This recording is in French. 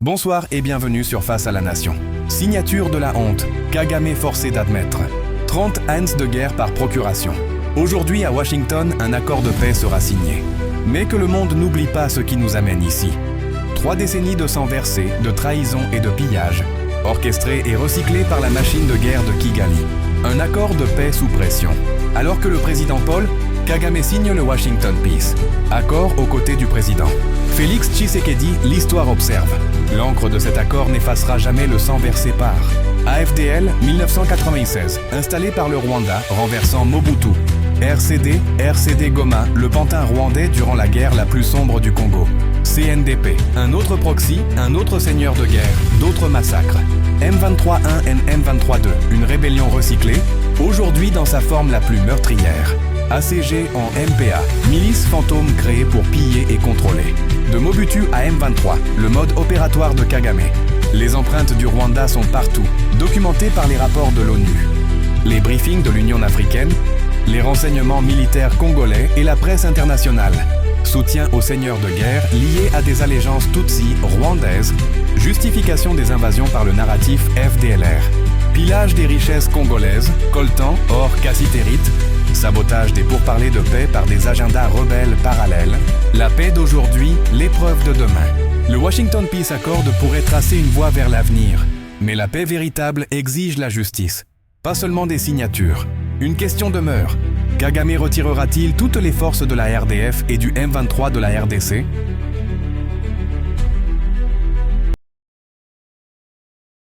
Bonsoir et bienvenue sur Face à la Nation. Signature de la honte, Kagame forcé d'admettre. 30 ans de guerre par procuration. Aujourd'hui à Washington, un accord de paix sera signé. Mais que le monde n'oublie pas ce qui nous amène ici. 3 décennies de sang versé, de trahison et de pillage, orchestrés et recyclés par la machine de guerre de Kigali. Un accord de paix sous pression. Alors que le président Paul Kagame signe le Washington Peace. Accord aux côtés du président Félix Tshisekedi, l'histoire observe. L'encre de cet accord n'effacera jamais le sang versé par AFDL 1996, installé par le Rwanda, renversant Mobutu. RCD Goma, le pantin rwandais durant la guerre la plus sombre du Congo. CNDP, un autre proxy, un autre seigneur de guerre, d'autres massacres. M23-1 et M23-2, une rébellion recyclée, aujourd'hui dans sa forme la plus meurtrière. ACG en MPA, milice fantôme créée pour piller et contrôler. De Mobutu à M23, le mode opératoire de Kagame. Les empreintes du Rwanda sont partout, documentées par les rapports de l'ONU. Les briefings de l'Union africaine, les renseignements militaires congolais et la presse internationale. Soutien aux seigneurs de guerre liés à des allégeances tutsi rwandaises, justification des invasions par le narratif FDLR. Pillage des richesses congolaises, coltan, or, cassitérite, sabotage des pourparlers de paix par des agendas rebelles parallèles, la paix d'aujourd'hui, l'épreuve de demain. Le Washington Peace Accord pourrait tracer une voie vers l'avenir, mais la paix véritable exige la justice, pas seulement des signatures. Une question demeure. Kagame retirera-t-il toutes les forces de la RDF et du M23 de la RDC?